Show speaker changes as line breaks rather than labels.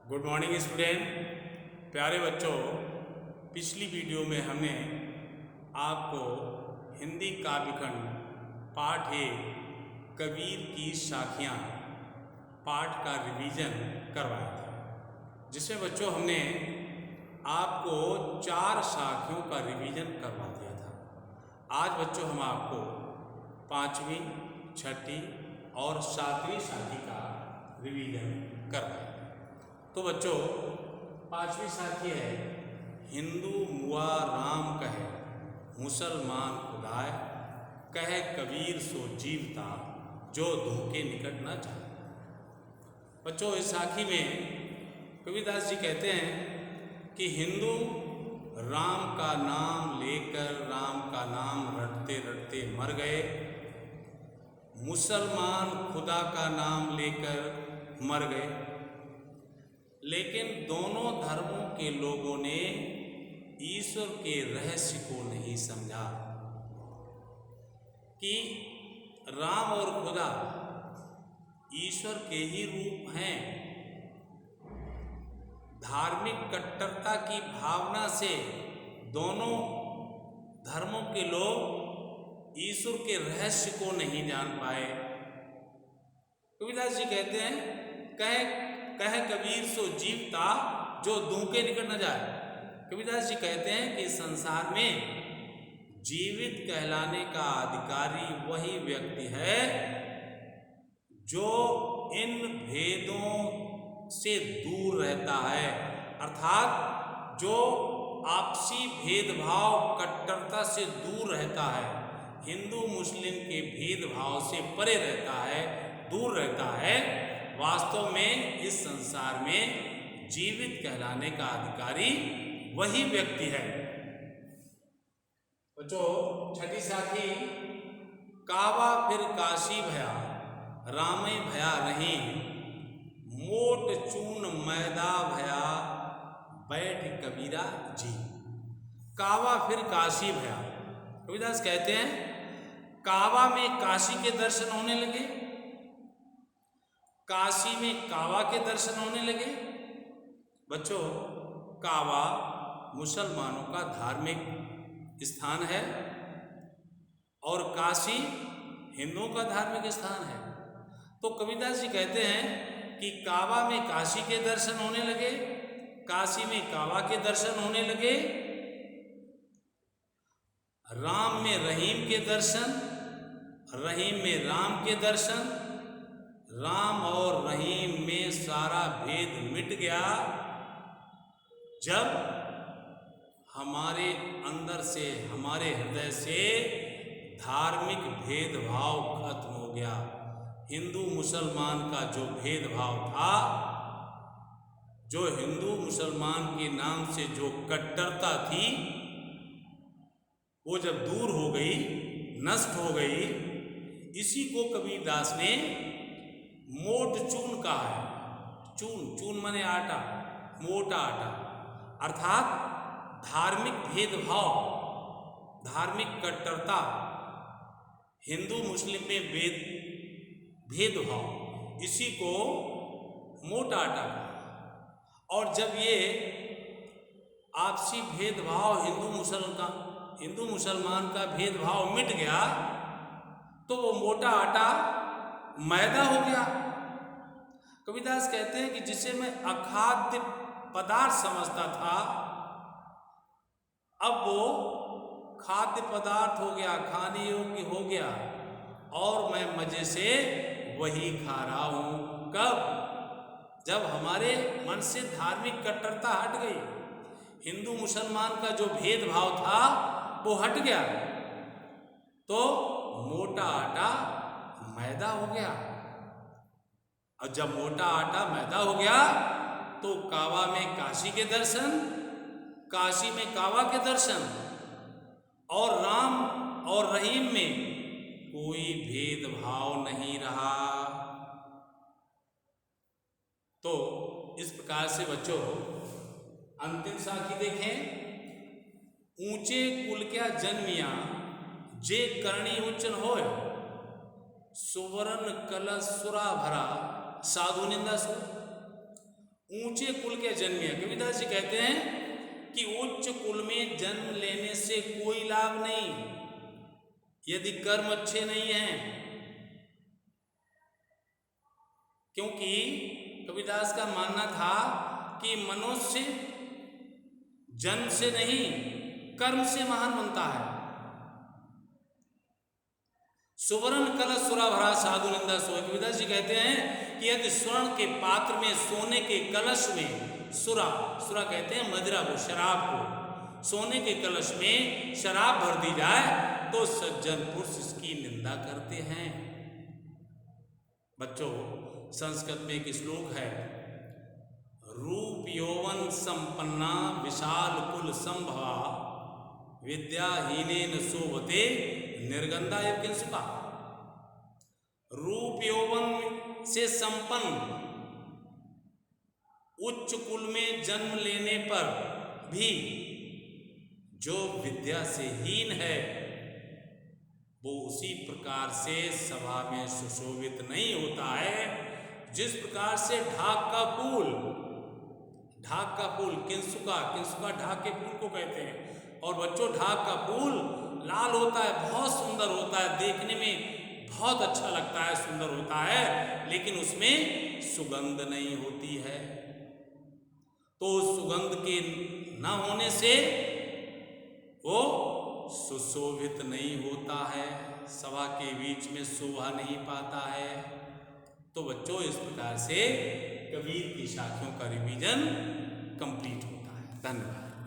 Good morning student. प्यारे बच्चों, पिछली वीडियो में हमने आपको हिंदी काव्यखंड पाठ एक कबीर की साखियाँ पाठ का रिवीजन करवाया था, जिसमें बच्चों हमने आपको 4 साखियों का रिवीजन करवा दिया था। आज बच्चों हम आपको 5वीं, 6ठी और 7वीं साखी का रिवीजन करवाएंगे। तो बच्चों, 5वीं साखी है, हिंदू मुआ राम कहे, मुसलमान खुदाए, कहे कबीर सो जीवता, जो धोखे निकट न जाए। बच्चों, इस साखी में कबीरदास जी कहते हैं कि हिंदू राम का नाम लेकर राम का नाम रटते रटते मर गए, मुसलमान खुदा का नाम लेकर मर गए, लेकिन दोनों धर्मों के लोगों ने ईश्वर के रहस्य को नहीं समझा कि राम और खुदा ईश्वर के ही रूप हैं। धार्मिक कट्टरता की भावना से दोनों धर्मों के लोग ईश्वर के रहस्य को नहीं जान पाए। कबीरदास जी कहते हैं, कहे कबीर सो जीवता, जो धोखे निकट न जाए। कबीरदास जी कहते हैं कि संसार में जीवित कहलाने का अधिकारी वही व्यक्ति है जो इन भेदों से दूर रहता है, अर्थात जो आपसी भेदभाव कट्टरता से दूर रहता है, हिंदू मुस्लिम के भेदभाव से परे रहता है, दूर रहता है। वास्तव में इस संसार में जीवित कहलाने का अधिकारी वही व्यक्ति है। बच्चों, 6ठी साखी, कावा फिर काशी भया, रामे भया रही, मोट चून मैदा भया, बैठ कबीरा जी। कावा फिर काशी भया। कबीरदास कहते हैं, कावा में काशी के दर्शन होने लगे, काशी में कावा के दर्शन होने लगे। बच्चों, कावा मुसलमानों का धार्मिक स्थान है और काशी हिंदुओं का धार्मिक स्थान है। तो कबीरदास जी कहते हैं कि कावा में काशी के दर्शन होने लगे, काशी में कावा के दर्शन होने लगे, राम में रहीम के दर्शन, रहीम में राम के दर्शन, राम और रहीम में सारा भेद मिट गया जब हमारे अंदर से, हमारे हृदय से धार्मिक भेदभाव खत्म हो गया। हिंदू मुसलमान का जो भेदभाव था, जो हिंदू मुसलमान के नाम से जो कट्टरता थी, वो जब दूर हो गई, नष्ट हो गई, इसी को कबीरदास ने मोट चून कहा है। चून माने आटा, मोटा आटा, अर्थात धार्मिक भेदभाव, धार्मिक कट्टरता, हिंदू मुस्लिम में भेदभाव, इसी को मोटा आटा कहा। और जब ये आपसी भेदभाव, हिंदू मुसलमान का भेदभाव मिट गया, तो वो मोटा आटा मैदा हो गया। कबीरदास कहते हैं कि जिसे मैं अखाद्य पदार्थ समझता था, अब वो खाद्य पदार्थ हो गया, खाने योग्य हो गया, और मैं मजे से वही खा रहा हूं। कब? जब हमारे मन से धार्मिक कट्टरता हट गई, हिंदू मुसलमान का जो भेदभाव था वो हट गया, तो मोटा आटा मैदा हो गया। और जब मोटा आटा मैदा हो गया, तो कावा में काशी के दर्शन, काशी में कावा के दर्शन, और राम और रहीम में कोई भेदभाव नहीं रहा। तो इस प्रकार से बच्चों, अंतिम साखी देखें, ऊंचे कुल क्या जन्मिया, जे करणी उच्चन होय, सुवर्ण कलश सुरा भरा, साधु निंदा सो। ऊंचे कुल के जन्मे। कबीरदास जी कहते हैं कि उच्च कुल में जन्म लेने से कोई लाभ नहीं यदि कर्म अच्छे नहीं हैं, क्योंकि कबीरदास का मानना था कि मनुष्य जन्म से नहीं कर्म से महान बनता है। सुवर्ण कलश सुरा भरा साधु निंदा सोए। कबीरदास जी कहते हैं कि यदि स्वर्ण के पात्र में, सोने के कलश में सुरा कहते हैं मदिरा को, शराब को, सोने के कलश में शराब भर दी जाए तो सज्जन पुरुष इसकी निंदा करते हैं। बच्चों, संस्कृत में एक श्लोक है, रूप यौवन संपन्ना विशाल कुल संभवा विद्याहीनेन शोभते निर्गंधा एव किंसुका। रूप यौवन से संपन्न उच्च कुल में जन्म लेने पर भी जो विद्या से हीन है वो उसी प्रकार से सभा में सुशोभित नहीं होता है जिस प्रकार से ढाक का फूल किंसुका ढाक के फूल को कहते हैं। और बच्चों, ढाक का फूल लाल होता है, बहुत सुंदर होता है, देखने में बहुत अच्छा लगता है, सुंदर होता है, लेकिन उसमें सुगंध नहीं होती है। तो सुगंध के न होने से वो सुशोभित नहीं होता है, सभा के बीच में शोभा नहीं पाता है। तो बच्चों, इस प्रकार से कबीर की साखियों का रिवीजन कंप्लीट होता है। धन्यवाद।